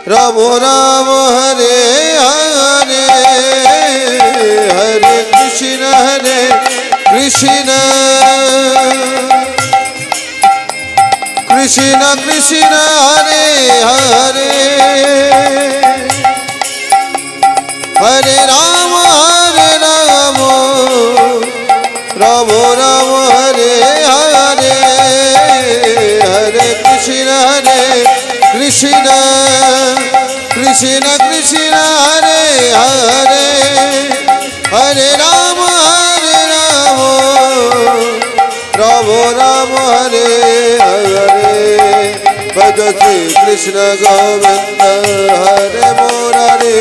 রাম রাম হরে হরে হরে কৃষ্ণ কৃষ্ণ কৃষ্ণ কৃষ্ণ হরে হরে হরে রাম রাম রাম হরে হরে হরে কৃষ্ণ কৃষ্ণ কৃষ্ণ কৃষ্ণ হরে হরে হরে রাম রাম রাম হরে হরে ভজ শ্রী কৃষ্ণ গোবিন্দ হরে মুরারি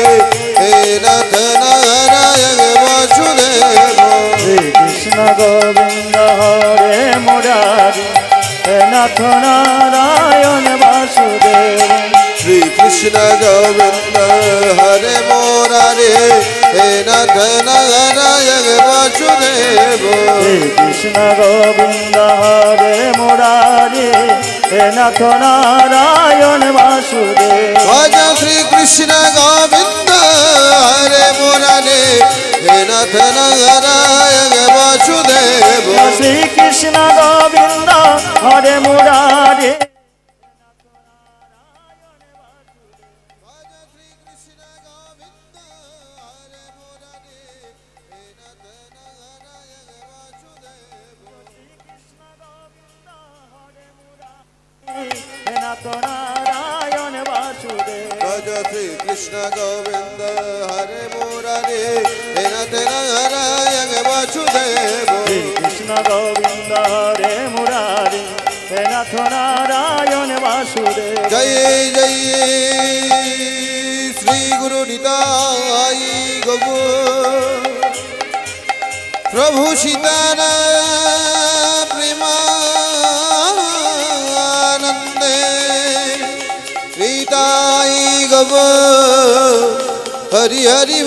হে নাথ নারায়ণ বাসুদেব শ্রী কৃষ্ণ গোবিন্দ হরে মুরারি হে নাথ নারায়ণ বাসুদেব শ্রী কৃষ্ণ গোবিন্দ হরে মুরারি হে নাথ নারায়ণ বাসুদেব শ্রী কৃষ্ণ গোবিন্দ হরে মুরারি হে নাথ নারায়ণ বাসুদেব ভজ শ্রী কৃষ্ণ গোবিন্দ হরে মুরারি হে নাথ নারায়ণ বাসুদেব শ্রী কৃষ্ণ গোবিন্দ হরে মুরারি নারায়ণ বাসুদেব ভজ শ্রী কৃষ্ণ গোবিন্দ হরে মুরারি হে নাথ নারায়ণ বাসুদেব শ্রী কৃষ্ণ গোবিন্দ হরে মুরারি হে নাথ নারায়ণ বাসুদেব জয় জয় শ্রী গুরু নিতাই গৌর প্রভু সীতারাম প্রেমানন্দে নিতাই গৌর হরি হরি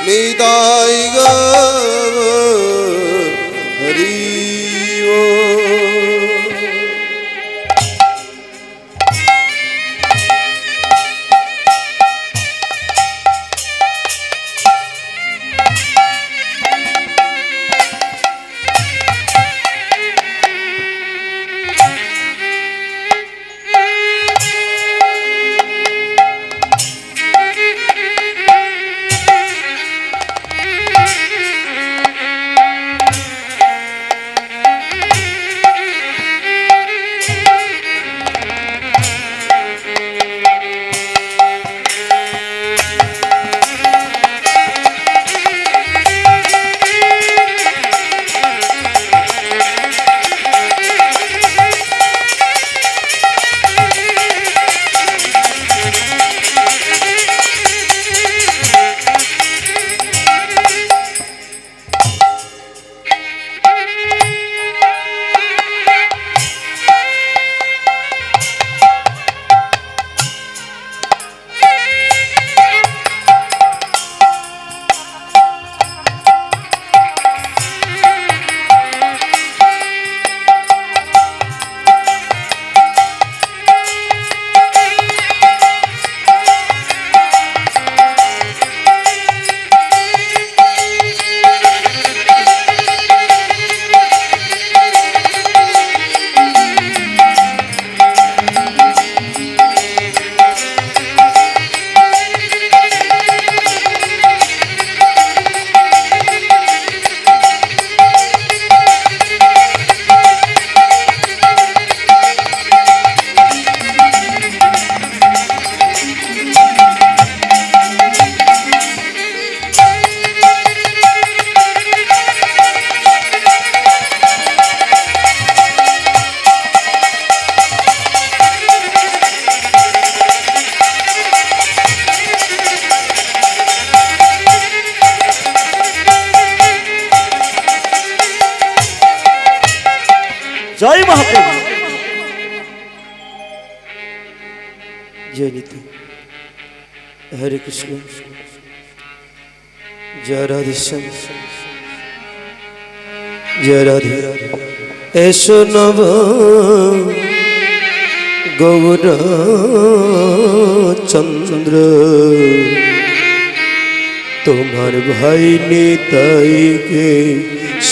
নিতাই গৌর হরি জয় মহাপ্রভু জয় নীতি হরে কৃষ্ণ জয় রাধে শ্যাম জয় রাধে এসো নব গৌর চন্দ্র তোমার ভাই নিতাইকে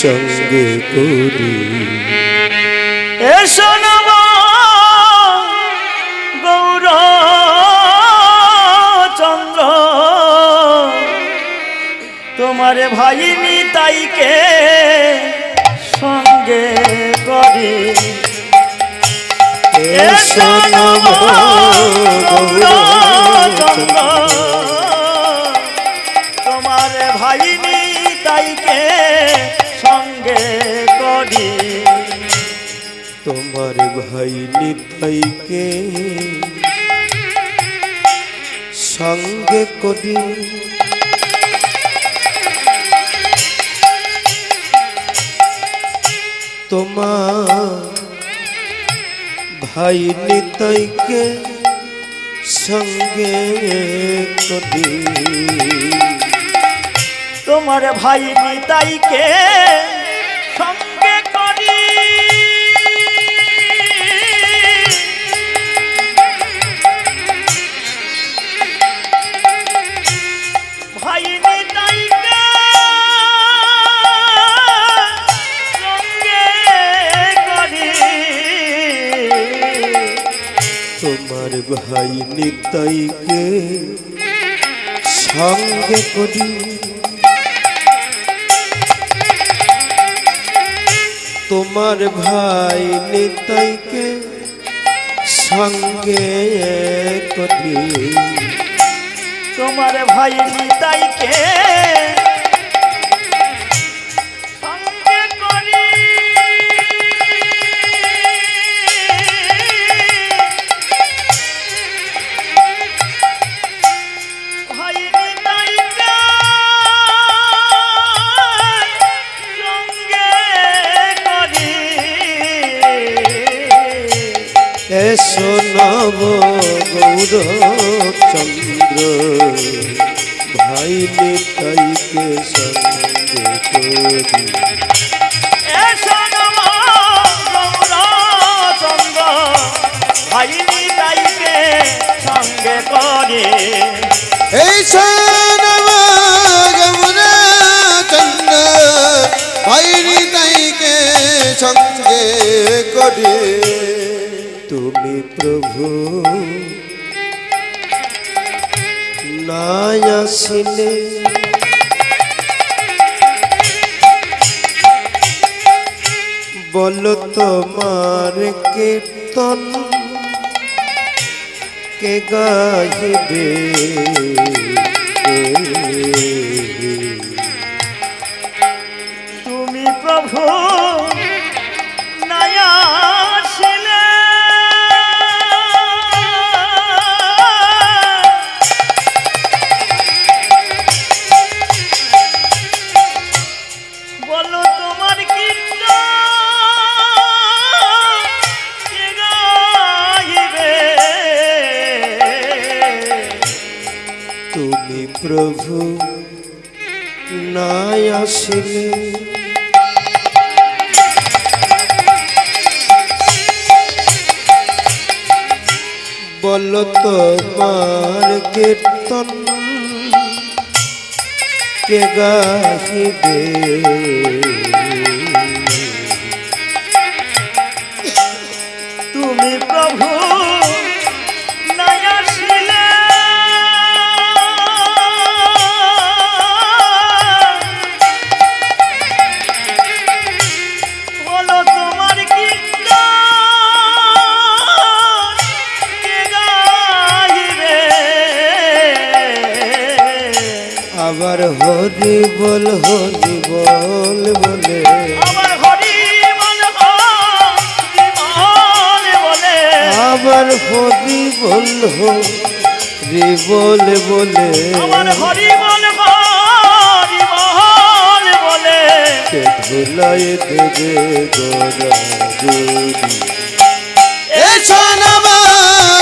সঙ্গে করি এসো নম গৌর চন্দ্র তোমার ভাই নিতাইকে সঙ্গে করি এসো নম গৌর চন্দ্র তোমার ভাই নিতাইকে সঙ্গে করি তোমার ভাই নিতাইকে সঙ্গে করি তোমার ভাই নিতাইকে সঙ্গে করি তোমার ভাই নিতাইকে সঙ্গে করি ভাই নিতাইকে সঙ্গে করি তোমার ভাই নিতাইকে সঙ্গে করি তোমার ভাই নিতাইকে সঙ্গে করি তোমার ভাই নিতাইকে সঙ্গে করি ভাই নিতাইকে সঙ্গে করি এসো নব গৌর চন্দ্র ভাই নিতাইকে সঙ্গে করি এসো নম গৌর চন্দ্র ভাই নিতাইকে সঙ্গে করি এই নব গৌর চন্দ্র ভাই নিতাইকে সঙ্গে করি তুমি প্রভু নাই আসিলে বলো তোমার কীর্তন কে গাহিবে তুমি প্রভু নাই আসিলে বলো তোমার কীর্তন কে গাহিবে তুমি প্রভু নাই আসিলে বলো তোমার কীর্তন কে গাহিবে তুমি প্রভু নাই আসিলে বলো তোমার কীর্তন কে গাহিবে আবার হরি বল বলে আমার হরি বল বলে আবার হরি বল বলে আমার হরি বল বলে কে ধুলাই দেবে গোরা গুরি এসো নম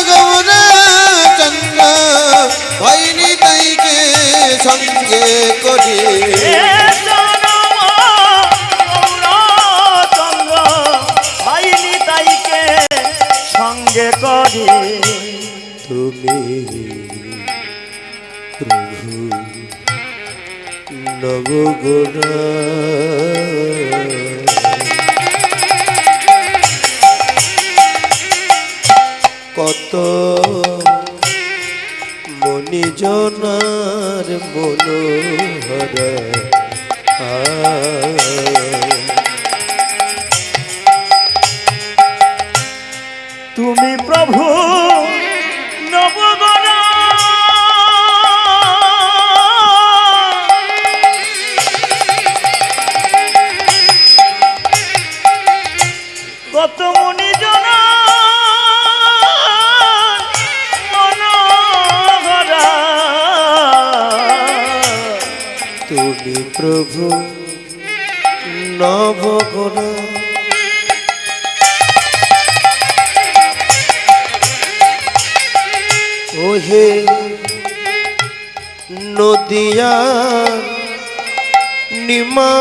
গৌর চন্দ্র ভাই নিতাইকে সঙ্গে করি এসো নম গৌর চন্দ্র ভাই নিতাইকে সঙ্গে করি তুমি প্রভু নবগোরা কত মনিজনার মনোহরা তুমি প্রভু নবগণা কত মুনি জনা মনোহরা তুমি প্রভু নবগোরা ওহে নদিয়া নিমা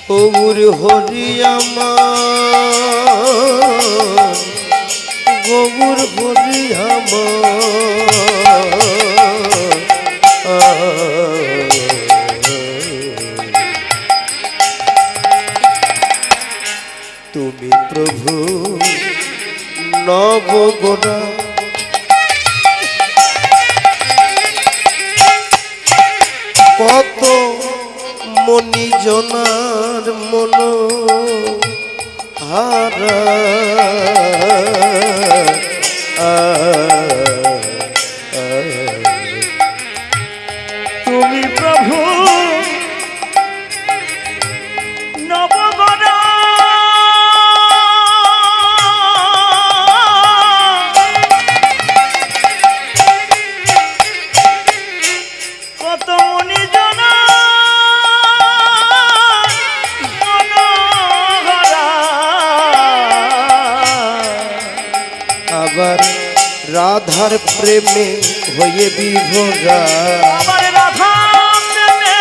গৌর হরিয়ামা গৌর হরিয়ামা তুমি প্রভু নবগোরা কত মনিজনার মন হারা তুমি প্রভু নবগণা কত মুনি জনা মনোহরা আবার রাধার প্রেমে হয়ে বিভোরা আমার রাধা প্রেমে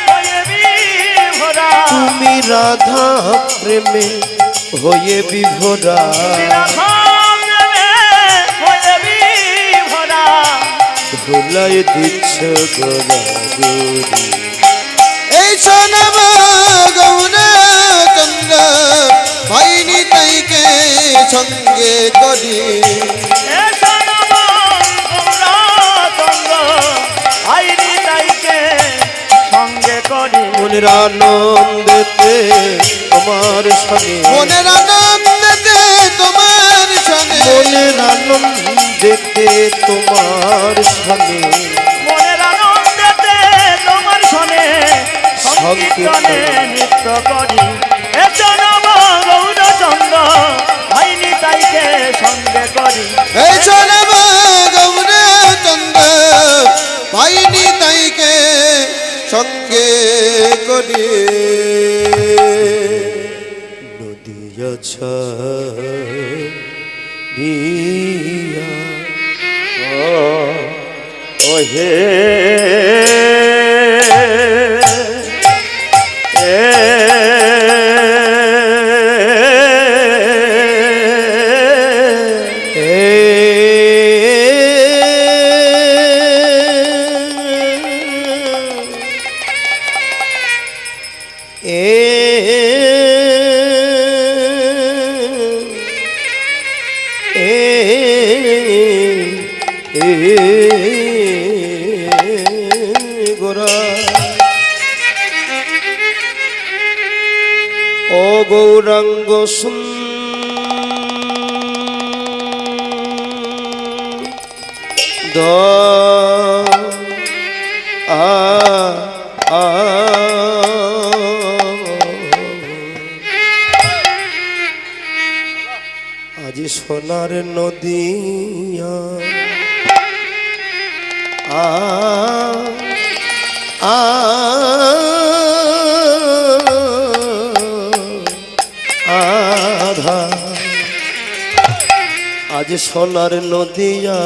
হয়ে বিভোরা তুমি রাধা প্রেমে হয়ে বিভোরা রাধা প্রেমে হয়ে বিভোরা ভুলাই দিচ্ছ গোরা গৌরী এই সোনাম গৌরা চন্দ্র ভাইনি তাইকে সঙ্গে করি সঙ্গে করি মনের আনন্দেতে তোমার সঙ্গে মনের আনন্দেতে তোমার সঙ্গে মনের আনন্দেতে তোমার সঙ্গে মনের আনন্দেতে তোমার সঙ্গে সংকীর্তনে নৃত্য করি এসো নব গৌরচন্দ্র ভাইনি তাইকে সঙ্গে করি এই সোনাম গৌরা চন্দ্র ভাইনি তাইকে সঙ্গে করি নদিয়া ছাড়িয়া ওহে গোরা ও গৌরাঙ্গ আজি সোনার নদিয়া আধা আজ সোনার নদিয়া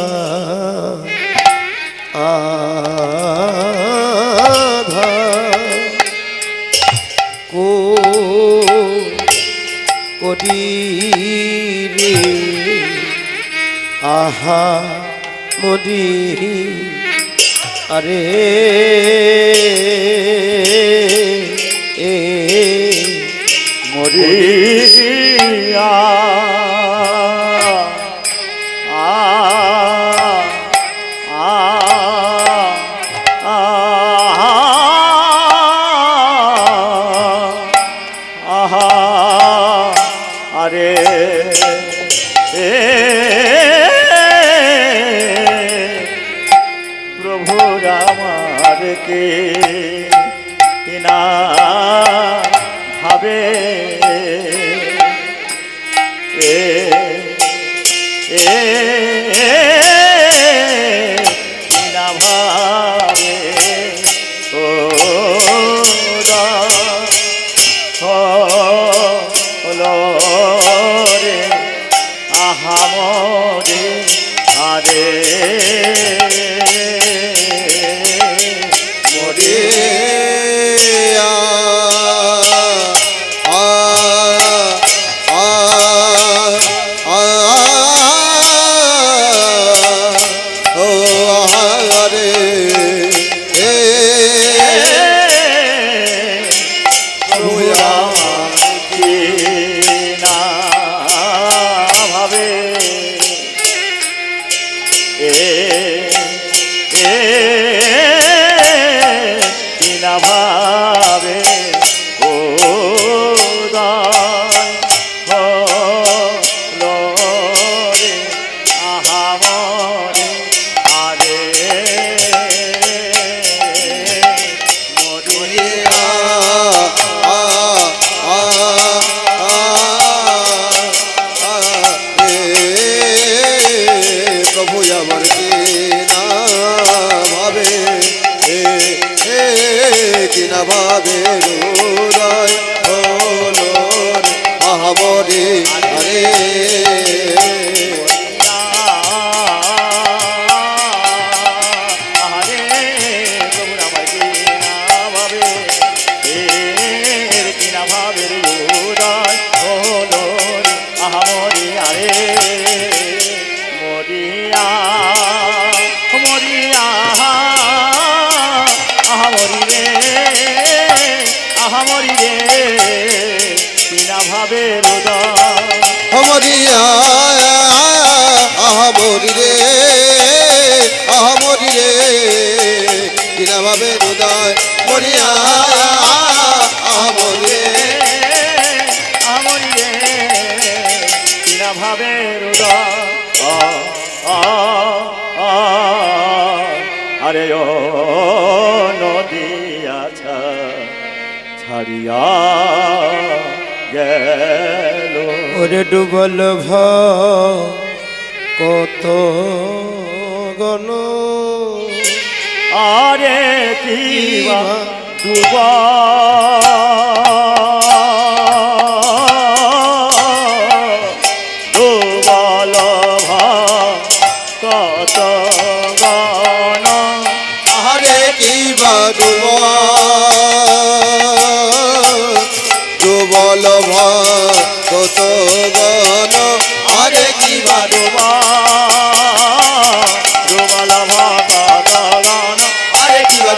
আধা মরি রে আহা মরি আরে মরিয়া আরে প্রভু আমার কে না ভাবে না ভাবে ও রে আহামরে আরে মরে ভাবে ও রে আহামরে আরে মরিয়া প্রভু আমার না ভাবে কিনা ভাবে রুদয় হলো আহামরে আরে ভাবে মরিয়া আহামরি রে আহামরি রে কিনা ভাবে হৃদয় মরিয়া আহামরি রে আমরি রে কিনা ভাবে আরে ও নদী আছা ছাড়িয়া গেল ওরে ডুবল কত গণ আরে কি ডুবা ডুবল কত গণ আরে কি বা ডুবল কত গণ আরে কি বা ডুবল কত গণ আরে কি বা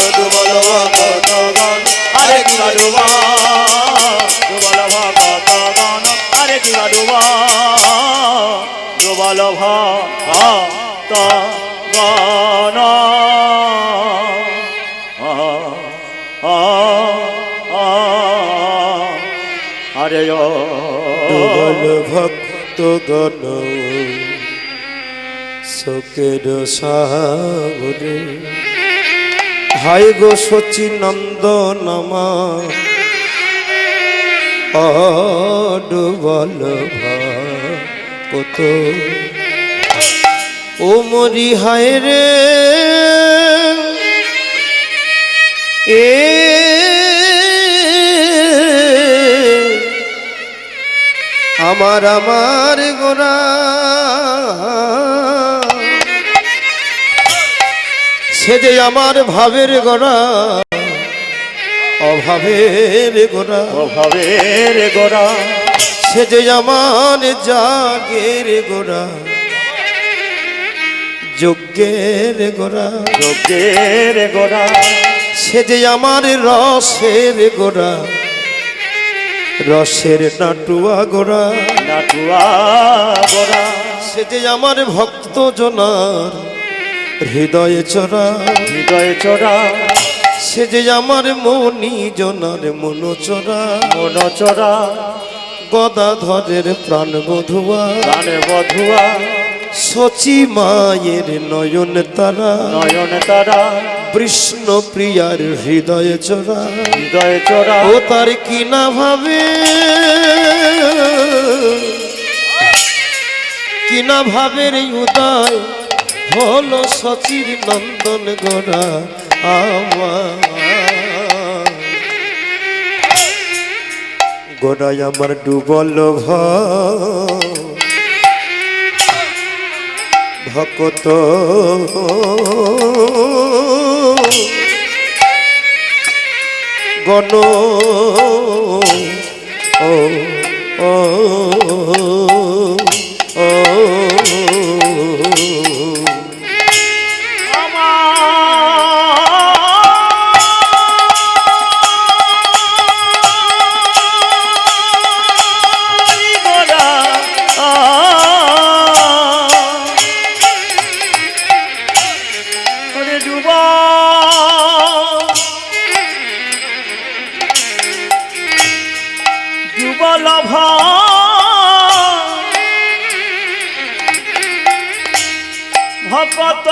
ডুবল কত গণ আরে কি ডুবল কত গণ আরে কি ডুবল কত গণ আরে ডুবল ভক্ত গণ শোকের সাগরে হায় গো সচিনন্দনমা ডুবল কত ও মরি হায় রে এ আমার গোরা সে যে আমার ভাবের গোরা অভাবের গোরা অভাবের গোরা সে যে আমার জাগের গোরা যজ্ঞের গোরা যজ্ঞের গোরা সে যে আমার রসের গোরা রসের নাটুয়া গোরা নাটুয়া গোরা সে যে আমার ভক্ত জনার হৃদয়ে চরা হৃদয় চোরা সে যে আমার মনি জনার মনোচরা মনোচরা গদাধরের প্রাণ বধুয়া প্রাণ বধুয়া সচি মায়ের নয়ন তারা নয়ন তারা কৃষ্ণ প্রিয়ার হৃদয়ে চরা হৃদয় চোরা ও তার কি না ভাবে কি না ভাবের উদয় হলো সচির নন্দন গোরা আমার গোড়ায় আমার ডুবল ভকত গণ ও ও ও ভকত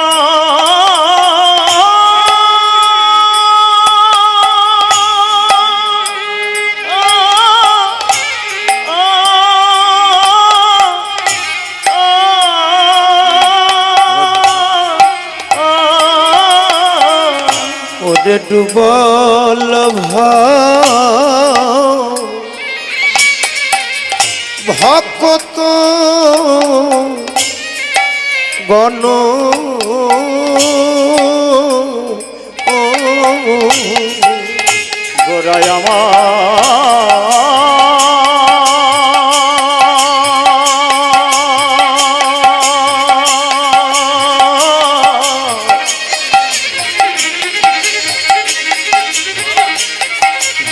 ওরে ডুবল ভকত গণ গোরায়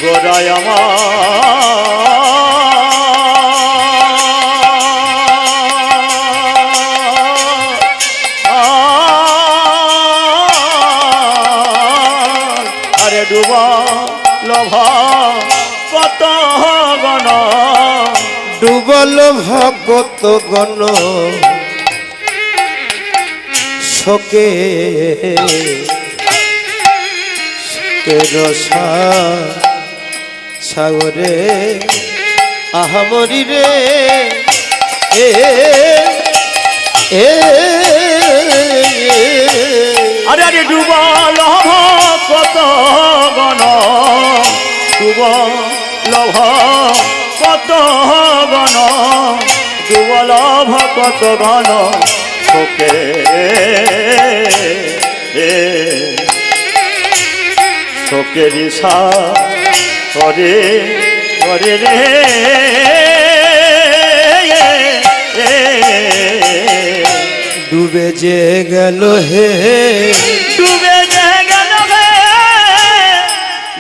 গোরায় আরে ডুবা লভা কত গণ ডুবল ভকত গণ শোকে রসা সাগরে আহামরি রে এ এ আরে আরে ডুবা লভা কত গণ ডুবা লভা কত গণ ডুবা লভা কত গণ শোকে শোকের সা করে করে রে ডুবে যে গেল হে ডুবে যে গেল হে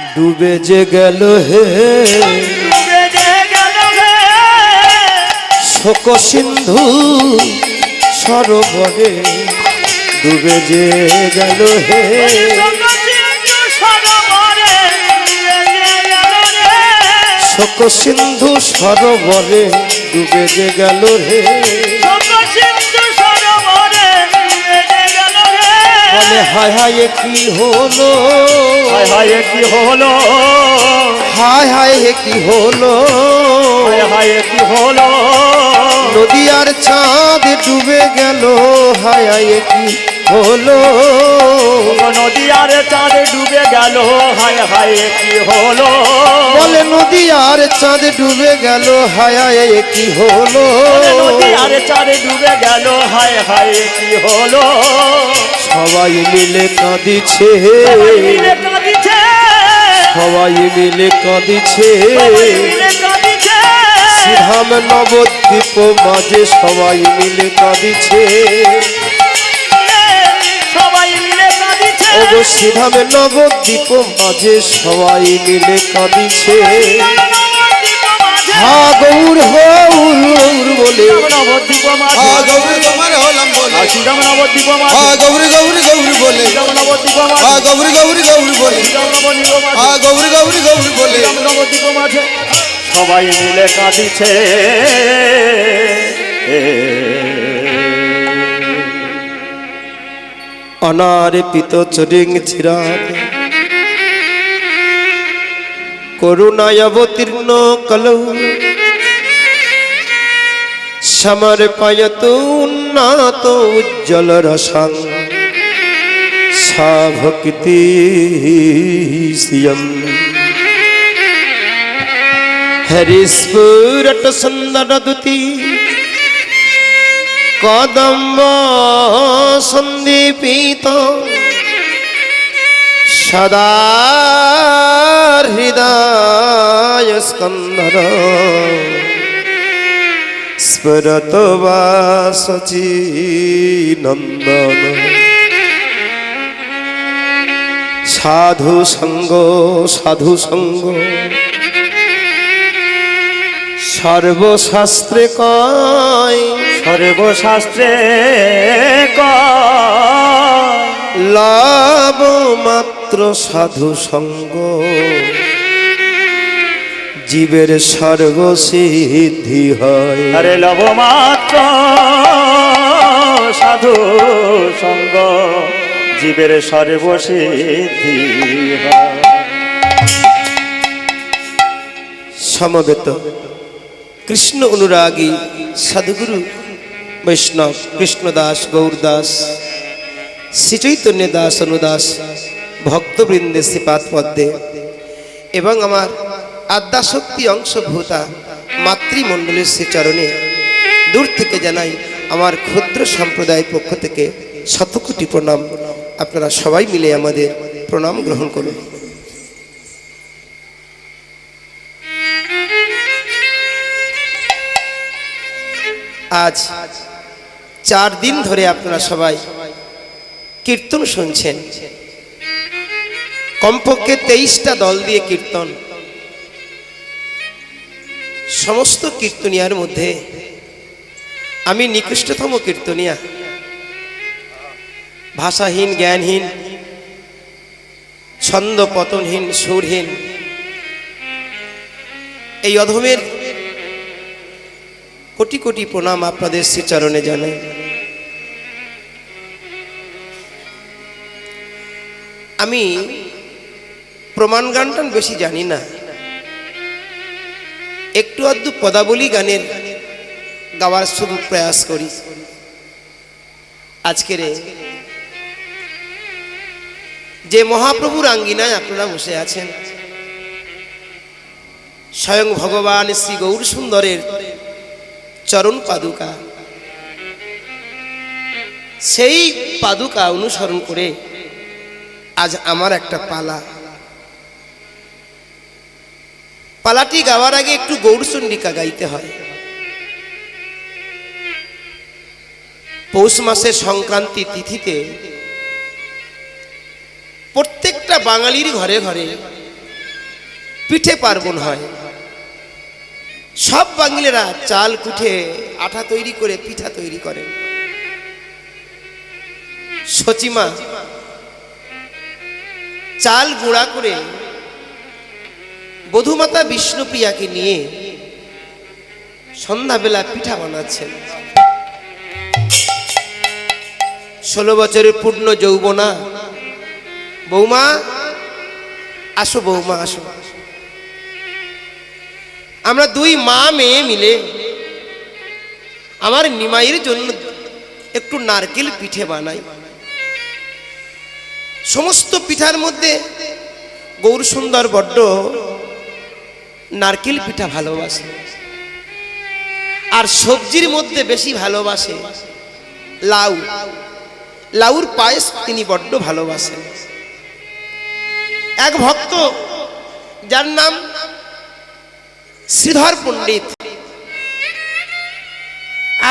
ডুবে যে গেল হে ডুবে যে গেল হে শোক সিন্ধু সরোবরে ডুবে যে গেল হে শোক সিন্ধু সরোবরে ডুবে যে গেল হে বলে হায় হায় কি হলো হায় হায় কি হলো হায় হায় কি হলো হায় হায় কি হলো নদী আর চাঁদ ডুবে গেল হায় হায় কি হলো নদী আর চাঁদ ডুবে গেল হায় হায় কি হলো বলে নদী আর চাঁদ ডুবে গেল হায় হায় কি হলো নদী আর চাঁদ ডুবে গেল হায় হায় কি হলো সবাই মিলে কাঁদিছে সবাই মিলে কাঁদিছে সবাই মিলে কাঁদিছে শ্রীধাম নবদ্বীপ মাঝে সবাই মিলে কাঁদিছে সবাই মিলে কাঁদিছে ওগো শ্রীধাম নবদ্বীপ মাঝে সবাই মিলে কাঁদিছে হা গৌর হৌর গৌর বলে নবদ্বীপ মাঝে হা গৌর তোমার হলাম বলে শ্রীরাম নবদ্বীপ মাঝে হা গৌর গৌর গৌর বলে শ্রীরাম নবদ্বীপ হা মাঝে গৌর গৌর গৌর বলে শ্রীরাম নবদ্বীপ মাঝে হা গৌর গৌর গৌর বলে শ্রীরাম নবদ্বীপ মাঝে সবাই মিলে কাঁদিছে অনার্পিত চরিং চিরাত করুণায় অবতীর্ণ কলৌ সমর্পয়ত উন্নত উজ্জ্বল রসাং সা ভক্তি সিয়ম হরিস্ফুরট সুন্দর দুতি কদম্ব সন্দীপিত সদা হৃদয় স্কন্ধর স্মরত বাসচি নন্দন সাধু সঙ্গ সর্বশাস্ত্রে কয় সর্বশাস্ত্রে লাভ মাত্র সাধু সঙ্গ জীবের সর্বসিদ্ধি হয় আরে লব মাত্র সাধু সঙ্গ জীবের সর্বসিদ্ধি হয়। সমবেত কৃষ্ণ অনুরাগী সাধুগুরু বৈষ্ণব কৃষ্ণদাস গৌরদাস শ্রীচৈতন্য দাস অনুদাস ভক্তবৃন্দে শ্রীপাদ পদ্মে এবং আমার আদ্যাশক্তি অংশভূতা মাতৃমণ্ডলের শ্রীচরণে দূর থেকে জানাই আমার ক্ষুদ্র সম্প্রদায়ের পক্ষ থেকে শতকোটি প্রণাম। আপনারা সবাই মিলে আমাদের প্রণাম গ্রহণ করুন। আজ 4 দিন ধরে আপনারা সবাই কীর্তন শুনছেন। কমপক্ষে 23টা দল দিয়ে কীর্তন। সমস্ত কীর্তনিয়ার মধ্যে আমি নিকৃষ্টতম কীর্তনিয়া, ভাষাহীন, জ্ঞানহীন, ছন্দ পতনহীন, সুরহীন। এই অধমের কোটি কোটি প্রণাম আপনাদের শ্রীচরণে জানাই। আমি প্রমাণ গান টান বেশি জানি না, একটু আধটু পদাবলী গানের গাওয়ার শুধু প্রয়াস করি। আজকের যে মহাপ্রভুর আঙ্গিনায় আপনারা বসে আছেন, স্বয়ং ভগবান শ্রী গৌর সুন্দরের চরণ পাদুকা, সেই পাদুকা অনুসরণ করে আজ আমার একটা পালাটি গাওয়ার আগে একটু গৌরচণ্ডিকা গাইতে হয়। পৌষ মাসের সংক্রান্তি তিথিতে প্রত্যেকটা বাঙালির ঘরে ঘরে পিঠে পার্বণ হয়। সব বাঙালিরা চাল কুটে আঠা তৈরি করে পিঠা তৈরি করেন। সচিমা চাল গুঁড়া করে বধূমাতা বিষ্ণুপ্রিয়াকে নিয়ে সন্ধ্যাবেলা পিঠা বানাচ্ছেন। 16 বছরের পূর্ণ যৌবনা বৌমা, আসো বৌমা আসো, আমরা 2 মা মেয়ে মিলে আমার নিমাইয়ের জন্য একটু নারকেল পিঠে বানাই। সমস্ত পিঠার মধ্যে গৌর সুন্দর বড্ড নারকেল পিঠা ভালোবাসে, আর সবজির মধ্যে বেশি ভালোবাসে লাউ। লাউর পায়েস তিনি বড্ড ভালোবাসেন। এক ভক্ত যার নাম শ্রীধর পণ্ডিত।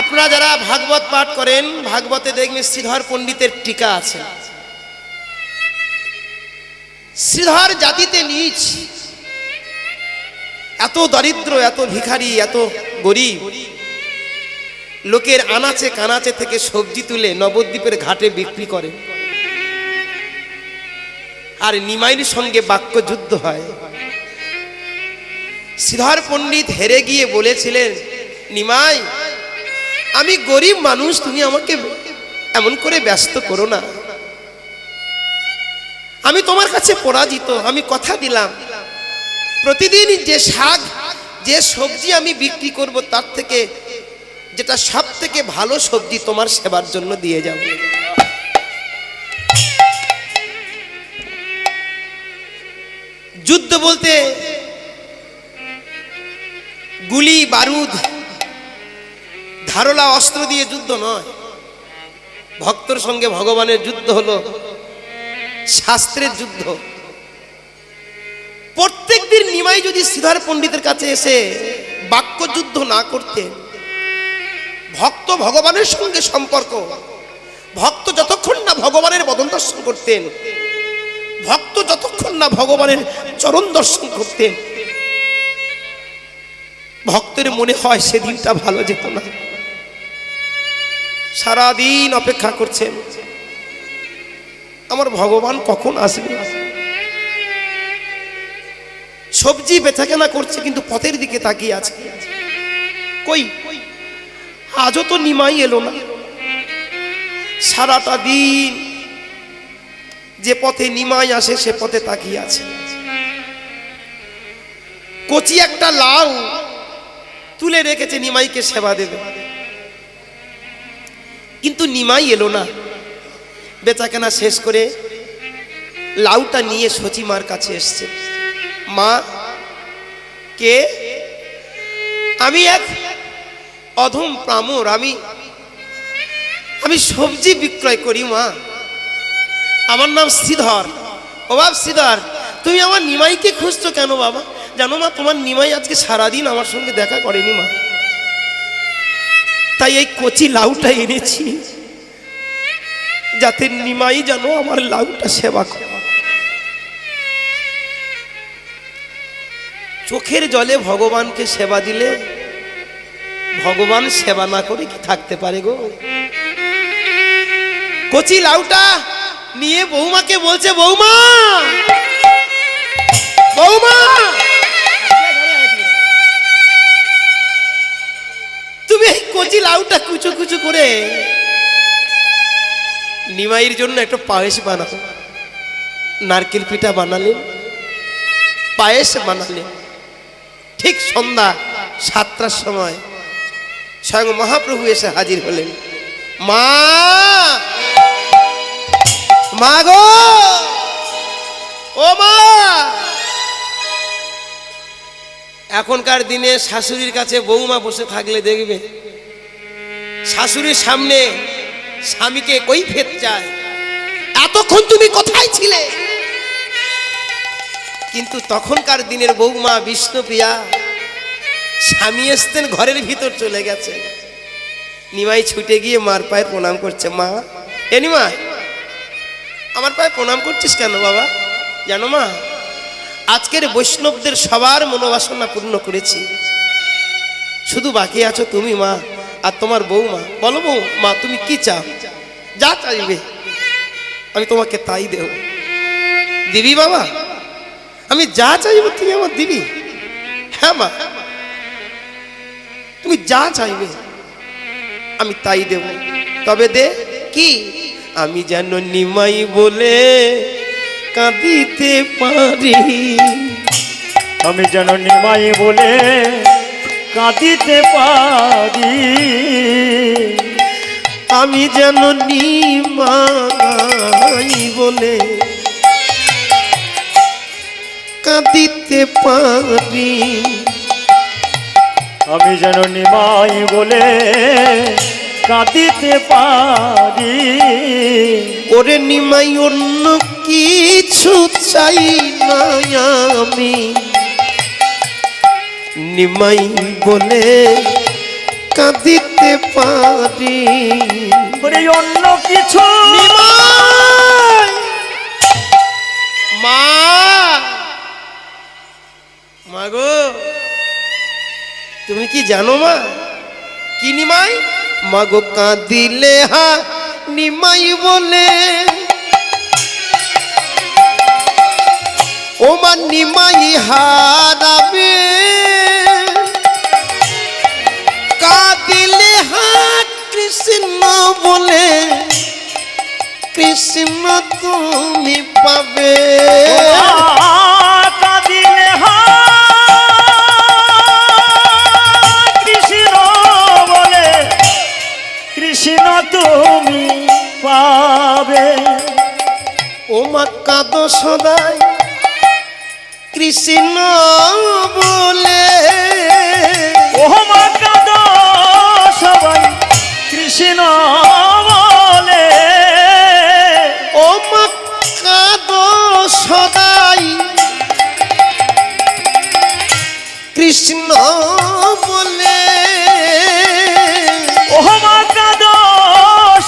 আপনারা যারা ভাগবত পাঠ করেন, ভাগবতে দেখবেন শ্রীধর পণ্ডিতের টিকা আছে। শ্রীধর জাতিতে নীচ, এত দরিদ্র, এত ভিখারি, এত গরিব, লোকের আনাচে কানাচে থেকে সবজি তুলে নবদ্বীপের ঘাটে বিক্রি করে। আর নিমাইয়ের সঙ্গে বাক্য যুদ্ধ হয়। শ্রীধর পণ্ডিত হেরে গিয়ে বলেছিলেন, নিমাই, আমি গরিব মানুষ, তুমি আমাকে এমন করে ব্যস্ত করো না। আমি তোমার কাছে পরাজিত। আমি কথা দিলাম প্রতিদিন যে শাক, যে সবজি আমি বিক্রি করব, তার থেকে যেটা সব থেকে ভালো সবজি তোমার সেবার জন্য দিয়ে যাব। যুদ্ধ বলতে গুলি বারুদ ধারলা অস্ত্র দিয়ে যুদ্ধ নয়। ভক্তর সঙ্গে ভগবানের যুদ্ধ হলো শাস্ত্রের যুদ্ধ। প্রত্যেক দিন নিমাই যদি শ্রীধর পণ্ডিতের কাছে এসে বাক্য যুদ্ধ না করতেন, ভক্ত ভগবানের সঙ্গে সম্পর্ক, ভক্ত যতক্ষণ না ভগবানের বদন দর্শন করতেন, ভক্ত যতক্ষণ না ভগবানের চরণ দর্শন করতেন, ভক্তের মনে হয় সেদিনটা ভালো যেত না। সারাদিন অপেক্ষা করছেন আমার ভগবান কখন আসবে। সবজি বেচাকেনা করছে কিন্তু পথের দিকে তাকিয়ে আছে, কই আজও তো নিমাই এলো না। সারাটা দিন যে পথে নিমাই আসে সে পথে তাকিয়ে আছে। কচি একটা লাউ তুলে রেখেছে নিমাইকে সেবা দেবে, কিন্তু নিমাই এলো না। বেচাকেনা শেষ করে লাউটা নিয়ে সচিমার কাছে এসছে। মা, কে? আমি এক অধম প্রামর, আমি সবজি বিক্রয় করি মা। আমার নাম শ্রীধর। ও বাবা শ্রীধর, তুমি আমার নিমাইকে খুঁজছো কেন বাবা? জানো মা, তোমার নিমাই আজকে সারাদিন আমার সঙ্গে দেখা করেনি মা, তাই এই কচি লাউটা এনেছি যাতে নিমাই যেন আমার লাউটা সেবা করে। চোখের জলে ভগবানকে সেবা দিলে ভগবান সেবা না করে কি থাকতে পারে গো? কচি লাউটা নিয়ে বৌমাকে বলছে, বৌমা, বৌমা, তুমি এই কচি লাউটা কুচো কুচো করে নিমাইয়ের জন্য একটা পায়েস বানাও। নারকেল পিঠা বানালেন, পায়েস বানালেন। ঠিক সন্ধ্যা 7টার সময় স্বয়ং মহাপ্রভু এসে হাজির হলেন। মা, মা গো, ও মা। এখনকার দিনে শাশুড়ির কাছে বৌমা বসে থাকলে দেখবে শাশুড়ির সামনে স্বামীকে কৈফিয়ত চায়, এতক্ষণ তুমি কোথায় ছিলে? কিন্তু তখনকার দিনের বৌমা বিষ্ণুপ্রিয়া, স্বামী এসতেন ঘরের ভিতর চলে গেছে, নিমাই ছুটে গিয়ে মার পায়ে প্রণাম করছে। মা, এ নিমাই, আমার পায়ে প্রণাম করছিস কেন বাবা? জানো মা, আজকের বৈষ্ণবদের সবার মনোবাসনা পূর্ণ করেছি, শুধু বাকি আছো তুমি মা আর তোমার বৌমা। বলো বউ, মা তুমি কি চাও? যা চাইবে আমি তোমাকে তাই দেব। দিবি বাবা? আমি যা চাইব তুমি আমার দিবি? হ্যাঁ মা, তুমি যা চাইবে আমি তাই দেব। তবে দে কি? আমি যেন নিমাই বলে কাঁদিতে পারি, আমি যেন নিমাই বলে কাঁদিতে পারি, আমি যেন নিমাই বলে কাঁদিতে পারি, আমি যেন নিমাই বলে কাঁদিতে পারি। ওরে নিমাই অন্য কি কিছু চাই না আমি, নিমাই বলে কাঁদিতে পারি। ওরে অন্য কিছু নিমাই! মা, মাগো তুমি কি জানো মা? কি নিমাই? মাগো কাঁদিলে হা নিমাই বলে, ও মা নিমাই হারাবে, কাঁদিলে হা কৃষ্ণ বলে, কৃষ্ণ তুমি পাবে। কাঁদিলে কৃষ্ণ বলে, কৃষ্ণ তুমি পাবে। ও মা কাঁদো সদাই কৃষ্ণ বলে, ও মা কাঁদো সবাই কৃষ্ণ বলে, ও মা কাঁদো সদাই কৃষ্ণ বলে, ও মা কাঁদো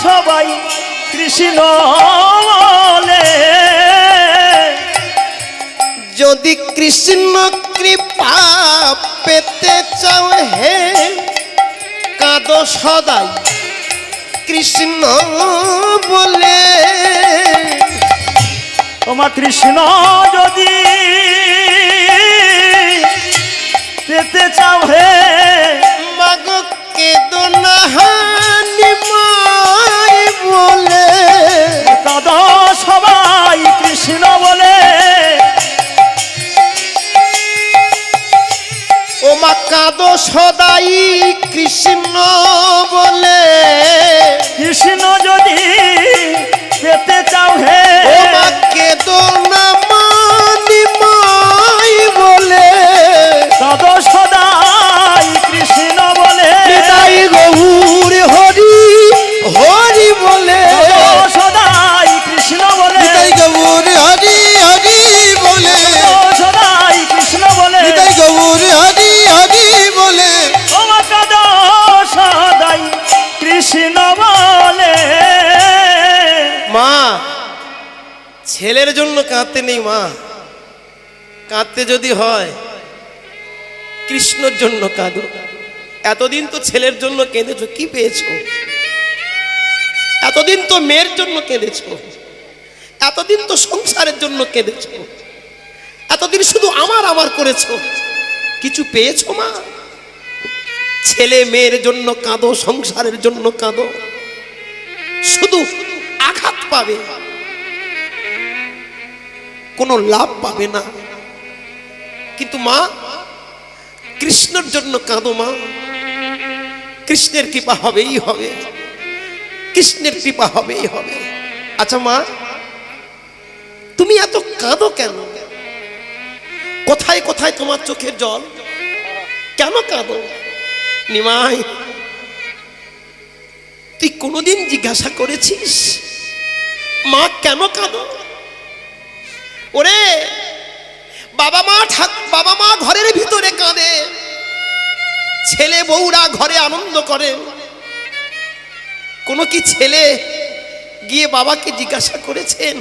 সবাই কৃষ্ণ বলে। যদি কৃষ্ণ কৃপা পেতে চাও হে, কাঁদো সদাই কৃষ্ণ বলে। ও মা কৃষ্ণ যদি পেতে চাও হে, মাগো কেদো না নিমাই বলে, কাঁদো সবাই কৃষ্ণ বলে। ও মা কাঁদো সদাই কৃষ্ণ বলে, কৃষ্ণ যদি পেতে চাও হে, ও মা কেদো না নিমাই বলে, কাঁদো সদাই কৃষ্ণ বলে। নিতাই গৌর হরি হরি বলে, কাঁদো সদাই কৃষ্ণ বলে, নিতাই গৌর হরি হরি বলে, কাঁদো সদাই কৃষ্ণ বলে। নিতাই গৌর হরি হরি বলে। ও মা কাঁদো সদাই কৃষ্ণ বলে। মা ছেলের জন্য কাঁদতে নেই মা, কাঁদতে যদি হয় কৃষ্ণর জন্য কাঁদো। এতদিন তো ছেলের জন্য কেঁদেছো, কি পেয়েছো? এতদিন তো মেয়ের জন্য কেঁদেছো, এতদিন তো সংসারের জন্য কেঁদেছো, এতদিন শুধু আমার আমার করেছো, কিছু পেয়েছো মা? ছেলে মেয়ের জন্য কাঁদো, সংসারের জন্য কাঁদো, শুধু আঘাত পাবে, কোনো লাভ পাবে না। কিন্তু মা কৃষ্ণের জন্য কাঁদো মা, কৃষ্ণের কৃপা হবেই হবে, কৃষ্ণের কৃপা হবেই হবে। আচ্ছা মা, তুমি এত কাঁদো কেন? কোথায় কোথায় তোমার চোখের জল? কেন কাঁদো? নিমাই, তুই কোনোদিন জিজ্ঞাসা করেছিস মা কেন কাঁদো? ওরে বাবা মা ঘরের ভিতরে কাঁদে, ছেলে বউরা ঘরে আনন্দ করে, কোনো কি ছেলে গিয়ে বাবাকে জিজ্ঞাসা করেছেন,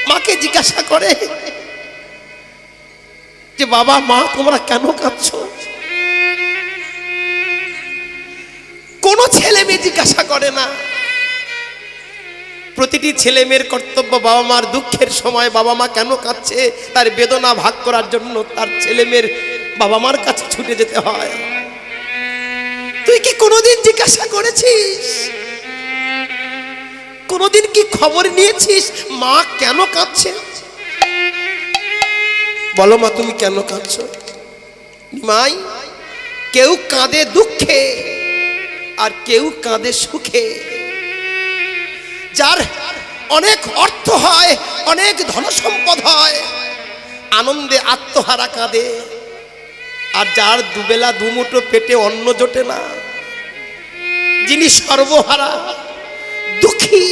মাকে জিজ্ঞাসা করে যে বাবা মা তোমরা কেন কাঁদছো? কোনো ছেলে মেয়ে জিজ্ঞাসা করে না। প্রতিটি ছেলে মেয়ের কর্তব্য বাবা মার দুঃখের সময় বাবা মা কেন কাঁদছে তার বেদনা ভাগ করার জন্য তার ছেলে মেয়ের বাবা মার কাছে ছুটে যেতে হয়। তুই কি কোনোদিন জিজ্ঞাসা করেছিস? কোনোদিন কি খবর নিয়েছিস মা কেন কাঁদছে? বলো মা তুমি কেন কাঁদছো? নিমাই, কেউ কাঁদে দুঃখে আর কেউ কাঁদে সুখে। যার অনেক অর্থ হয়, অনেক ধন সম্পদ হয়, আনন্দে আত্মহারা কাঁদে। আর যার দুবেলা দুমুঠো পেটে অন্ন জোটে না, যিনি সর্বহারা দুঃখী,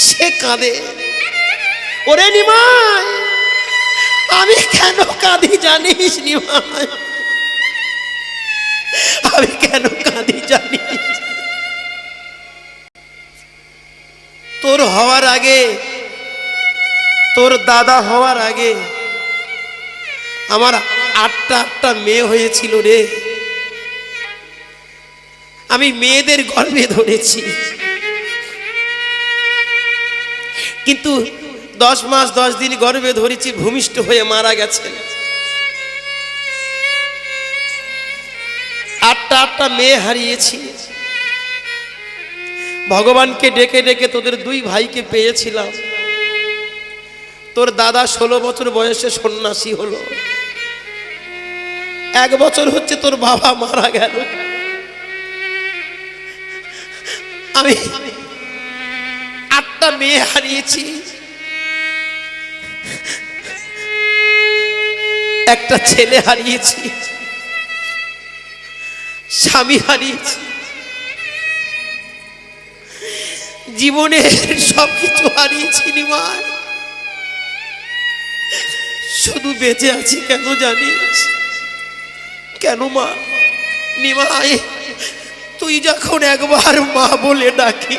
সে কাঁদে। ওরে নিমাই, আমি কেন কাঁদি জানিস নিমাই? আমি কেন কাঁদি জানিস? তোর হওয়ার আগে, তোর দাদা হওয়ার আগে আমার আটটা মেয়ে হয়েছিল রে। আমি মেয়েদের গর্ভে ধরেছি, কিন্তু 10 মাস 10 দিন গর্ভে ধরেছি, ভূমিষ্ঠ হয়ে মারা গেছেন। আটটা মেয়ে হারিয়েছি। ভগবানকে ডেকে ডেকে তোদের 2 ভাইকে পেয়েছিলাম। তোর দাদা 16 বছর বয়সে সন্ন্যাসী হলো। 1 বছর হচ্ছে তোর বাবা মারা গেল। আমি 8টা মেয়ে হারিয়েছি, একটা ছেলে হারিয়েছি, স্বামী হারিয়েছি, জীবনের সবকিছু হারিয়েছি নিমাই। শুধু বেঁচে আছি কেন জানিস? কেন মা? নিমাই, তুই যখন একবার মা বলে ডাকি,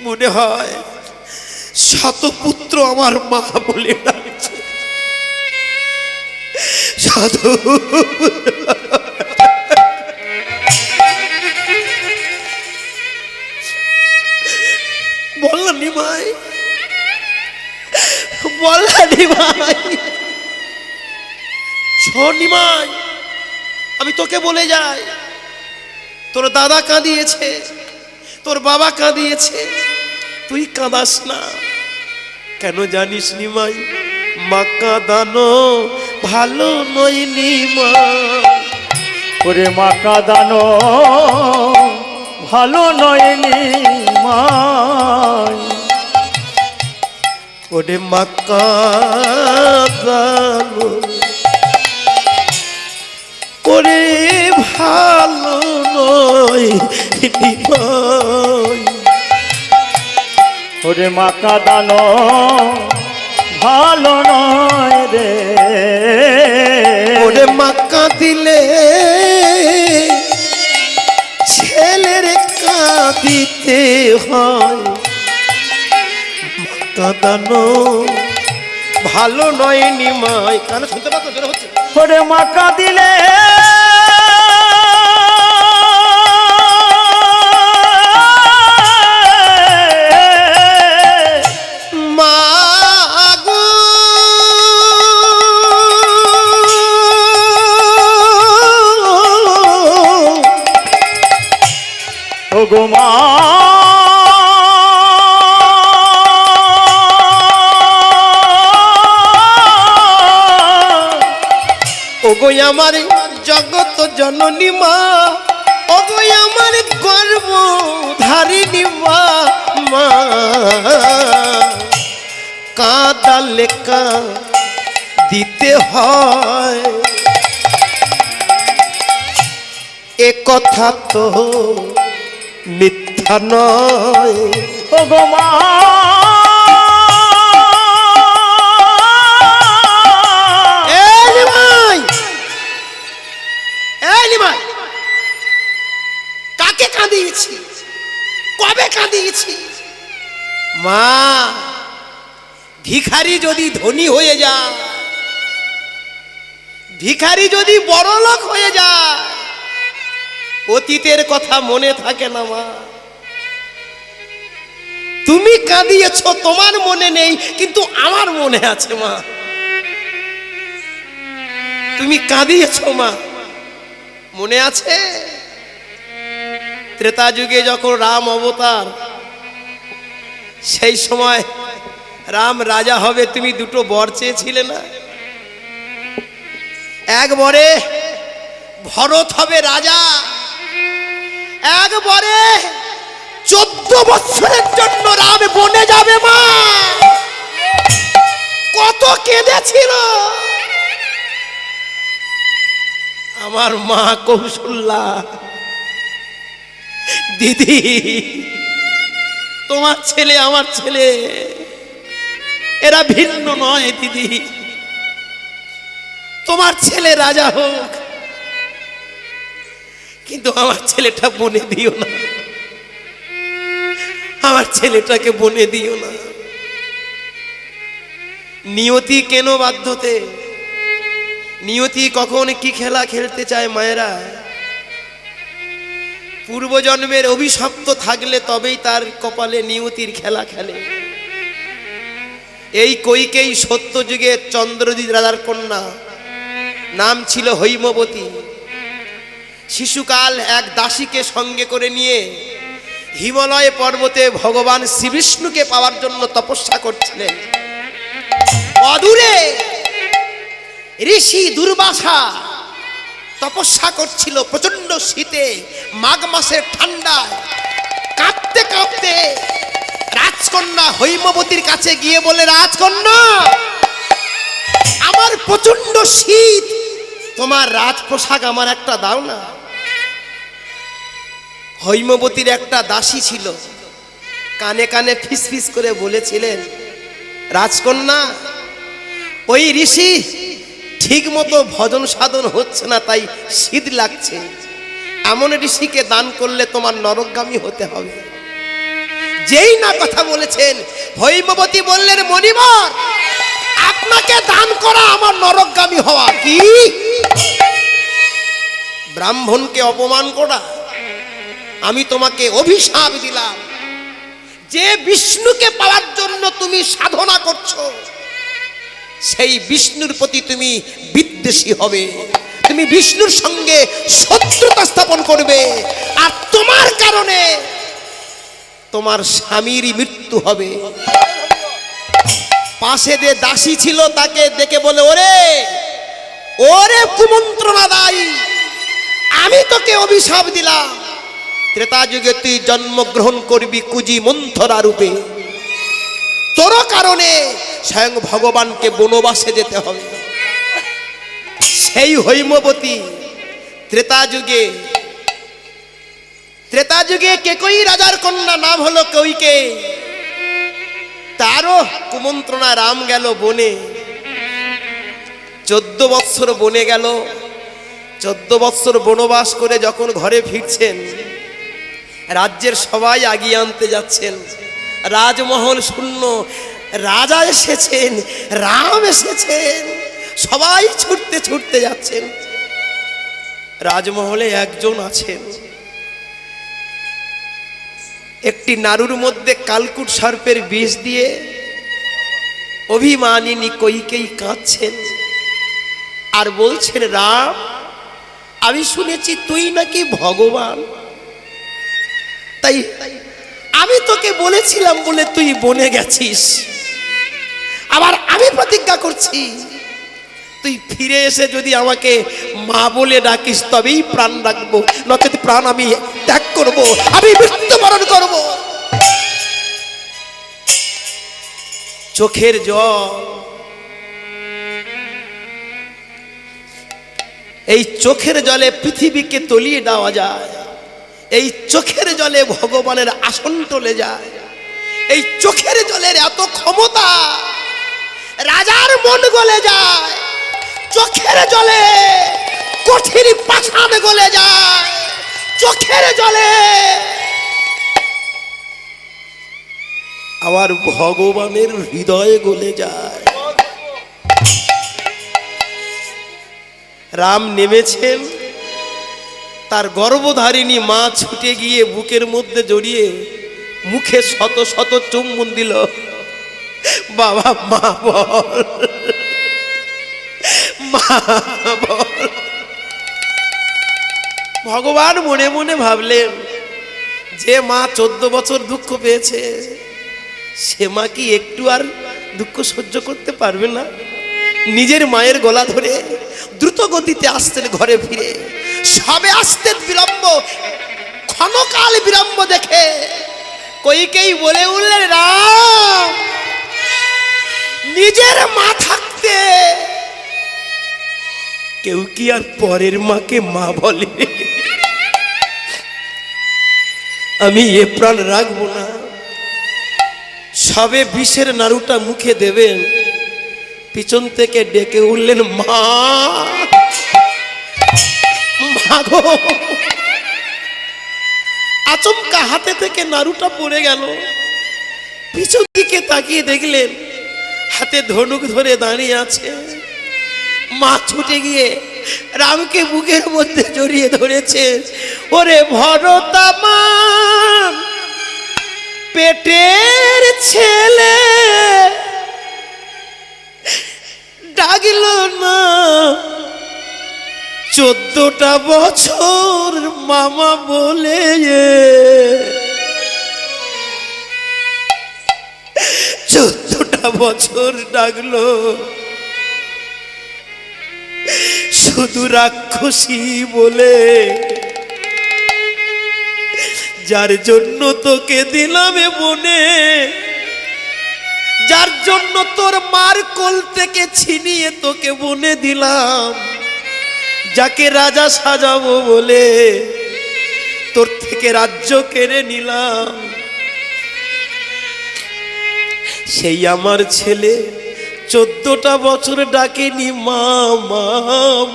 মনে হয় শতপুত্র আমার মা বলে ডাকছে। বল না নিমাই, বল না নিমাই। শোন নিমাই, আমি তোকে বলে যাই, তোর দাদা কাঁদিয়েছে, তোর বাবা কাঁদিয়েছে, তুই কাঁদাস না। কেন জানিস নিমাই? মা কাঁদানো ভালো নয় নিমাই। ওরে মা কাঁদানো ভালো নয় নিমাই। ওরে মা কাঁদানো ওরে ভালো নয় নিমাই। ওরে মা কাঁদানো ভালো নয় রে। ওরে মা কাঁদিলে ছেলের কাঁদিতে হয়। মা কাঁদানো ভালো নয় নিমাই। কেন শুনতে পাচ্ছ? জোরে হচ্ছে। ওরে মা কাঁদিলে গো মা ওগো আমার জগত জননী মা, ওগো আমার গর্ব ধারিণী মা। মা কাঁদালে দিতে হয়, এ কথা তো মিথ্যা নয়। ওগো মা কাকে কাঁদিয়েছি? কবে কাঁদিয়েছি? মা, ভিখারি যদি ধনী হয়ে যায়, ভিখারি যদি বড়লোক হয়ে যায়, অতীতের কথা মনে থাকে না মা। তুমি কাঁদিয়েছ, তোমার মনে নেই, কিন্তু আমার মনে আছে মা। তুমি কাঁদিয়েছ মা, মনে আছে? ত্রেতা যুগে যখন রাম অবতার, সেই সময় রাম রাজা হবে, তুমি 2টো বর চেয়েছিলে না? এক বরে ভরত হবে রাজা, এক বরে 14 বছরের জন্য রাম বনে যাবে মা। কত কেঁদেছিল আমার মা কৌশল্যা। দিদি তোমার ছেলে আমার ছেলে, এরা ভিন্ন নয় দিদি। তোমার ছেলে রাজা হোক, কিন্তু আমার ছেলেটা বনে দিও না, আমার ছেলেটাকে বনে দিও না। নিয়তি কেন বাধ্যতে? নিয়তি কখন কি খেলা খেলতে চায় মায়েরা? পূর্বজন্মের অভিশপ্ত থাকলে তবেই তার কপালে নিয়তির খেলা খেলে। এই কইকেই সত্য যুগে চন্দ্রজিৎ রাজার কন্যা, নাম ছিল হৈমবতী। শিশুকাল এক দাসীকে সঙ্গে করে নিয়ে হিমালয় পর্বতে ভগবান শ্রীবিষ্ণুকে পাওয়ার জন্য তপস্যা করছিলেন। অদূরে ঋষি দুর্বাসা তপস্যা করছিল প্রচন্ড শীতে, মাঘ মাসের ঠান্ডায়। কাঁপতে কাঁপতে রাজকন্যা হৈমবতীর কাছে গিয়ে বলে, রাজকন্যা, আমার প্রচন্ড শীত, তোমার রাজপোশাক আমার একটা দাও না। হৈমবতীর একটা দাসী ছিল, কানে কানে ফিসফিস করে বলেছিলেন, রাজকন্যা, ওই ঋষি ঠিক মতো ভজন সাধন হচ্ছে না, তাই শীত লাগছে। এমন ঋষিকে দান করলে তোমার নরকগামী হতে হবে। যেই না কথা বলেছেন, হৈমবতী বললেন, মণিবর, আপনাকে দান করা আমার নরকগামী হওয়া কি? ব্রাহ্মণকে অপমান করা? আমি তোমাকে অভিশাপ দিলাম, যে বিষ্ণুকে পাওয়ার জন্য তুমি সাধনা করছো, সেই বিষ্ণুর প্রতি তুমি বিদ্বেষী হবে, তুমি বিষ্ণুর সঙ্গে শত্রুতা স্থাপন করবে, আর তোমার কারণে তোমার স্বামীর মৃত্যু হবে। পাশে যে দাসী ছিল তাকে দেখে বলে, ওরে ওরে কুমন্ত্রণা দায়ী, আমি তোকে অভিশাপ দিলাম, ত্রেতা যুগে তুই জন্মগ্রহণ করবি কুজি মন্থরা রূপে, তোর কারণে স্বয়ং ভগবানকে বনবাসে যেতে হবে। সেই হৈমবতী ত্রেতা যুগে কেকই রাজার কন্যা, নাম হলো কৈকে। তারও কুমন্ত্রণা রাম গেল বনে, 14 বৎসর বনে গেল। 14 বৎসর বনবাস করে যখন ঘরে ফিরছেন, রাজ্যের সবাই আগিয়ে আনতে যাচ্ছেন, রাজমহল শূন্য, রাজা এসেছেন, রাম এসেছেন, সবাই ছুটতে ছুটতে যাচ্ছেন। রাজমহলে একজন আছেন, একটি নাড়ুর মধ্যে কালকুট সর্পের বিষ দিয়ে অভিমানিনী কৈকেয়ী কাঁদছেন আর বলছেন, রাম, আমি শুনেছি তুই নাকি ভগবান, তাই আমি তোকে বলেছিলাম বলে তুই বনে গেছিস, আবার আমি প্রতিজ্ঞা করছি তুই ফিরে এসে যদি আমাকে মা বলে ডাকিস তবেই প্রাণ রাখবো, নচেত প্রাণ আমি ত্যাগ করব, আমি মৃত্যুবরণ করব। চোখের জল, এই চোখের জলে পৃথিবীকে তলিয়ে দেওয়া যায়, এই চোখের জলে ভগবানের আসন টলে যায়। এই চোখের জলের এত ক্ষমতা, রাজার মন গলে যায়, চোখের জলে কঠিন পাষাণ গলে যায়, চোখের জলে আমার ভগবানের হৃদয় গলে যায়। রাম নেমেছেন, তার গর্ভধারিণী মা ছুটে গিয়ে বুকের মধ্যে জড়িয়ে মুখে শত শত চুম্বন দিল। বাবা, মা বল, মা বল। ভগবান মনে মনে ভাবলেন, যে মা 14 বছর দুঃখ পেয়েছে, সে মা কি একটু আর দুঃখ সহ্য করতে পারবে না? নিজের মায়ের গলা ধরে দ্রুত গতিতে আসতেন ঘরে ফিরে। সবে আসতে বিলম্ব, ক্ষণকাল বিলম্ব দেখে কৈকেয়ী বলে উঠলেন, রাম, নিজের মা থাকতে কেউ কি আর পরের মাকে মা বলে? আমি এ প্রাণ রাখবো না, সবে বিষের নাড়ুটা মুখে দেবেন, পিছন থেকে ডেকে উঠলেন, মা, মা গো। আচমকা হাতে থেকে নাড়ুটা পড়ে গেল। পিছন দিকে তাকিয়ে দেখলেন হাতে ধনুক ধরে দাঁড়িয়ে আছে। মা ছুটে গিয়ে রামকে বুকের মধ্যে জড়িয়ে ধরেছে। ওরে ভরত আমার পেটের ছেলে, ডাকল না 14টা বছর মামা বলে। 14টা বছর ডাকলো, শুধু রাক্ষসী বলে। যার জন্য তোকে দিলাম এ বনে, যার জন্য তোর মার কোল থেকে ছিনিয়ে তোকে বনে দিলাম, যাকে রাজা সাজাবো বলে তোর থেকে রাজ্য কেড়ে নিলাম, সেই আমার ছেলে 14টা বছর ডাকেনি মা মা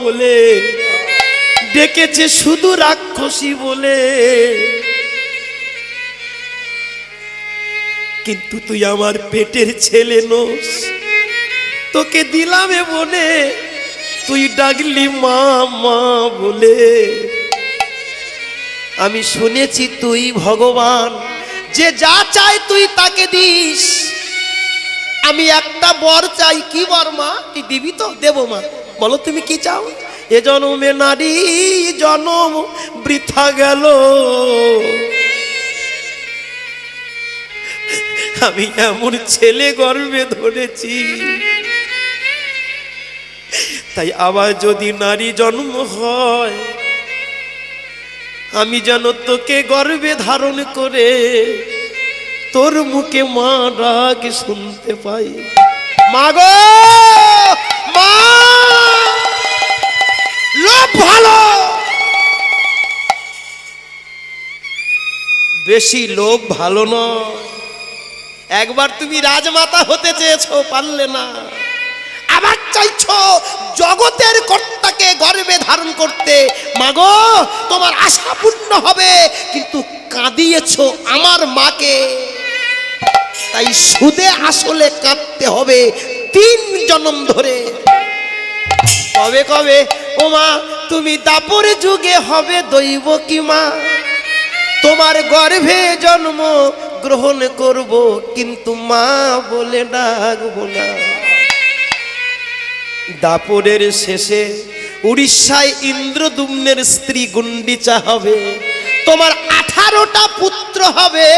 বলে, ডেকেছে শুধু রাক্ষসী বলে। কিন্তু তুই আমার পেটের ছেলে নোস, তোকে দিলাম এ বনে, তুই ডাকলি মা মা বলে। আমি শুনেছি তুই ভগবান, যে যা চাই তুই তাকে দিস। আমি একটা বর চাই। কি বর মা? তুই দিবি তো? দেবো মা। বলো তুমি কি চাও? এ জন্মে নারী জন্ম বৃথা গেল, আমি এমন ছেলে গর্ভে ধরেছি, তাই আবার যদি নারী জন্ম হয়, আমি যেন তোকে গর্ভে ধারণ করে তোর মুখে মা ডাক শুনতে পাই। মা গো, মা, লোভ ভালো, বেশি লোভ ভালো নয়। একবার তুমি রাজমাতা হতে চেয়েছো, পারলে না। আবার চাইছো জগতের কর্তাকে গর্ভে ধারণ করতে। মাগো, তোমার আশা পূর্ণ হবে, কিন্তু কাঁদিয়েছো আমার মাকে। তাই সুদে আসলে কাঁদতে হবে 3 জন্ম ধরে। কবে কবে? ও মা, তুমি দাপর যুগে হবে দৈব কি মা, তোমার গর্ভে জন্ম গ্রহণ করব, কিন্তু মা বলে ডাকবো না। দাপরের শেষে উড়িষ্যায় ইন্দ্রদুম্নের স্ত্রী গুন্ডিচা হবে, তোমার 18টা পুত্র হবে,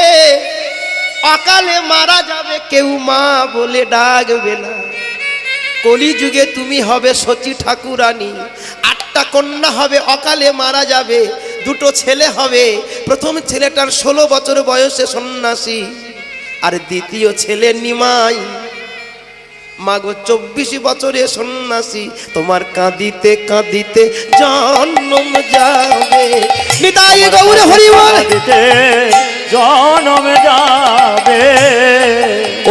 অকালে মারা যাবে, কেউ মা বলে ডাকবে না। কলিযুগে তুমি হবে সচী ঠাকুরানী, 8টা কন্যা হবে, অকালে মারা যাবে, 2টো ছেলে হবে। প্রথম ছেলেটার 16 বছর বয়সে সন্ন্যাসী, আর দ্বিতীয় ছেলে নিমাই। মাগো 24 বছরে সন্ন্যাসী, তোমার কাঁদিতে কাঁদিতে জন্ম যাবে। নিতাই গৌর হরি বল। জন্ম যাবে।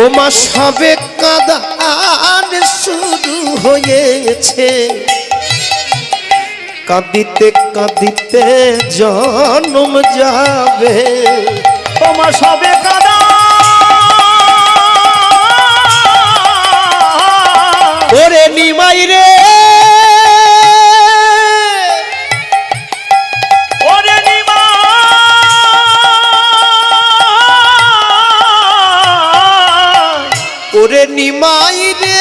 ও মা, সবে কাঁদান শুরু হয়েছে, কাঁদিতে কাঁদিতে জন্ম যাবে। ও মা, সবে কাঁদা। ওরে নিমাই রে, ওরে নিমাই, ওরে নিমাই রে,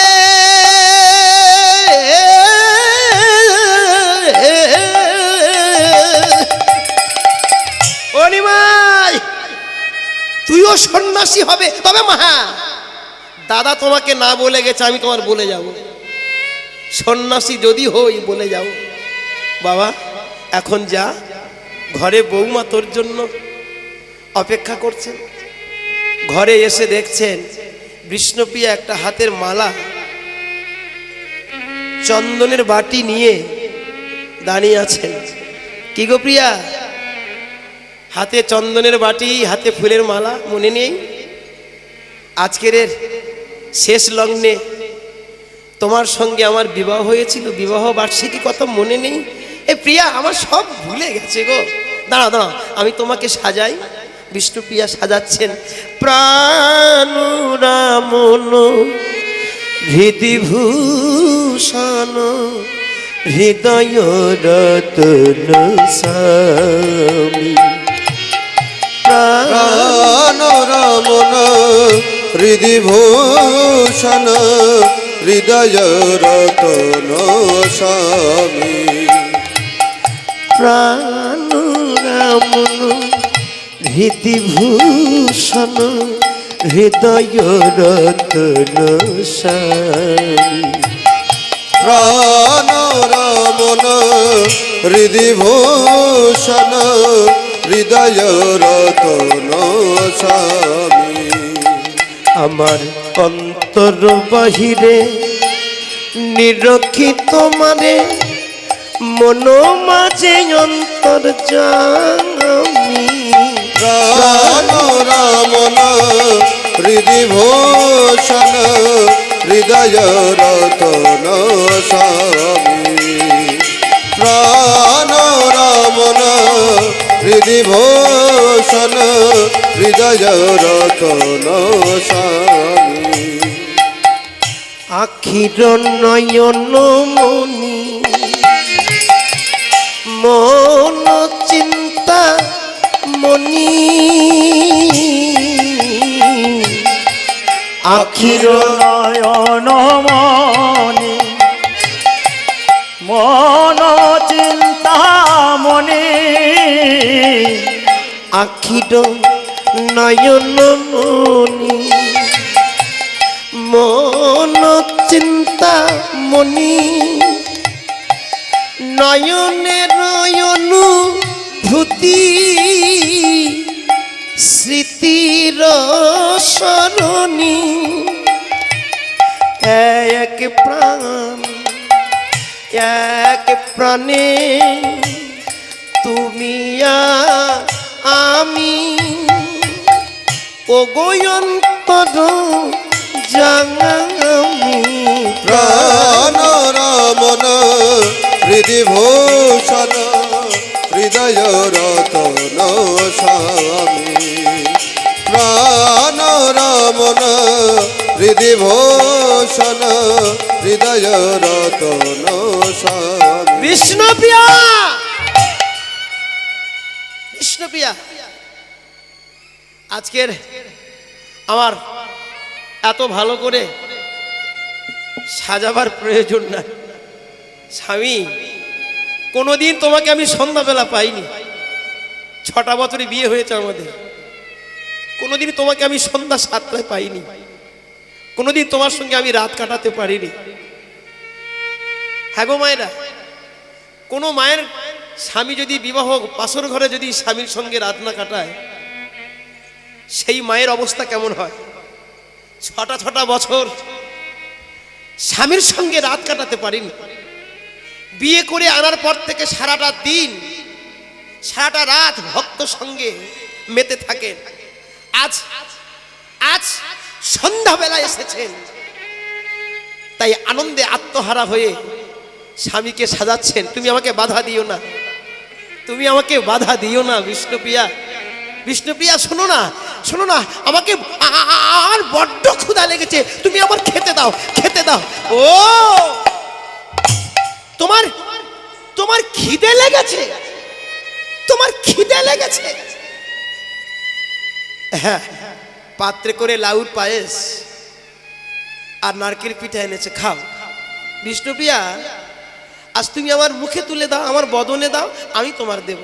ও নিমাই, তুইও সন্ন্যাসী হবে? তবে মা, দাদা তোমাকে না বলে গেছে, আমি তোমার বলে যাব। সন্ন্যাসী যদি হই বলে যাও। বাবা, এখন যা, ঘরে বৌমা তোর জন্য অপেক্ষা করছেন। ঘরে এসে দেখছেন বিষ্ণুপ্রিয়া একটা হাতের মালা, চন্দনের বাটি নিয়ে দাঁড়িয়ে আছেন। কি গো প্রিয়া, হাতে চন্দনের বাটি, হাতে ফুলের মালা, মনে নেই? আজকের এর শেষ লগ্নে তোমার সঙ্গে আমার বিবাহ হয়েছিল, বিবাহ বার্ষিকী কত মনে নেই? এ প্রিয়া, আমার সব ভুলে গেছে গো। দাঁড়া দাঁড়া, আমি তোমাকে সাজাই। বিষ্ণুপ্রিয়া সাজাচ্ছেন। প্রাণুরামন হৃদিভূষণ হৃদয় রতন স্বামী। প্রাণ রমন হৃদিভূষণ হৃদয় রতন স্বামী। প্রাণুরামন হৃদিভূষণ হৃদয় রতন স্বামী। প্রাণ রমন হৃদিভূষণ হৃদয় রতন স্বামী। আমার অন্তর বাহিরে নিরক্ষিত মানে মন মাঝে অন্তর জামি। প্রাণ রমন হৃদিভূষণ হৃদয় রতন স্বামী। প্রাণ রমন হৃদিভূষণ হৃদয় রতন স্বামী। আখির নয়ন মনি মন চিন্তা মনি। আখির নয়ন মনি মন চিন্তা মনি। আখির নয়ন মনি মন চিন্তা মনি। নয়নের অনুভূতি স্মৃতির সরণি। এক প্রাণ এক প্রাণে তুমি আমি। ওগোয়ন্তর জামি। প্রাণ রমন হৃদিভূষণ হৃদয় রতন স্বামী। প্রাণ রমন হৃদিভূষণ হৃদয় রতন স্বামী। বিষ্ণুপ্রিয়া, বিষ্ণুপ্রিয়া, আজকের আমার এত ভালো করে সাজাবার প্রয়োজন না। স্বামী, কোনোদিন তোমাকে আমি সন্ধ্যাবেলা পাইনি। 6টা বছরে বিয়ে হয়েছে আমাদের। কোনোদিন তোমাকে আমি সন্ধ্যা 7টায় পাইনি। কোনোদিন তোমার সঙ্গে আমি রাত কাটাতে পারিনি। হ্যাঁ গো মায়েরা, কোনো মায়ের স্বামী যদি বিবাহ বাসর ঘরে যদি স্বামীর সঙ্গে রাত না কাটায়, সেই মায়ের অবস্থা কেমন হয়? 6টা বছর স্বামীর সঙ্গে রাত কাটাতে পারিনি। বিয়ে করে আনার পর থেকে সারাটা দিন সারাটা রাত ভক্ত সঙ্গে মেতে থাকেন। আজ আজ সন্ধ্যাবেলা এসেছেন, তাই আনন্দে আত্মহারা হয়ে স্বামীকে সাজাচ্ছেন। তুমি আমাকে বাধা দিও না, তুমি আমাকে বাধা দিও না বিষ্ণুপ্রিয়া। বিষ্ণুপ্রিয়া, শোনো না, শোনো না, আমাকে আর বড্ড ক্ষুধা লেগেছে, তুমি আমার খেতে দাও, খেতে দাও। ও, তোমার তোমার খিদে লেগেছে, তোমার খিদে লেগেছে। হ্যাঁ, পাত্রে করে লাউর পায়েস আর নারকেল পিঠা এনেছে, খাও। বিষ্ণুপ্রিয়া, আজ তুমি আমার মুখে তুলে দাও, আমার বদনে দাও, আমি তোমার দেব।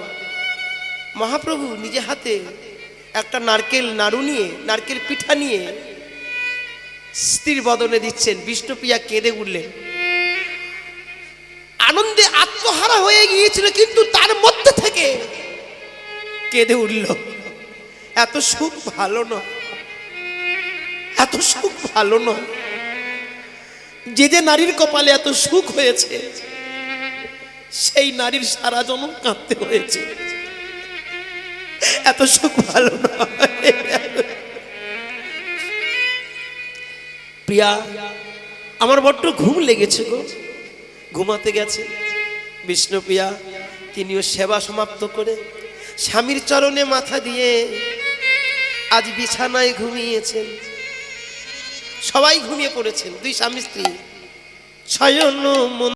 মহাপ্রভু নিজে হাতে একটা নারকেল নাড়ু নিয়ে, নারকেল পিঠা নিয়ে স্ত্রীর বদনে দিচ্ছেন। বিষ্ণুপ্রিয়া কেঁদে উঠলেন। আনন্দে আত্মহারা হয়ে গিয়েছিল, কিন্তু তার মধ্যে থেকে কেঁদে উঠল। এত সুখ ভালো নয়, এত সুখ ভালো নয়। যে যে নারীর কপালে এত সুখ হয়েছে, সেই নারীর সারা জন্ম কাঁদতে হয়েছে। এত সুখ ভালো নয়। প্রিয়া, আমার বড্ড ঘুম লেগেছে গো, ঘুমাতে গেছে। বিষ্ণুপ্রিয়া তিনিও সেবা সমাপ্ত করে স্বামীর চরণে মাথা দিয়ে আজ বিছানায় ঘুমিয়েছেন। সবাই ঘুমিয়ে পড়েছেন, দুই স্বামী স্ত্রী শয়ন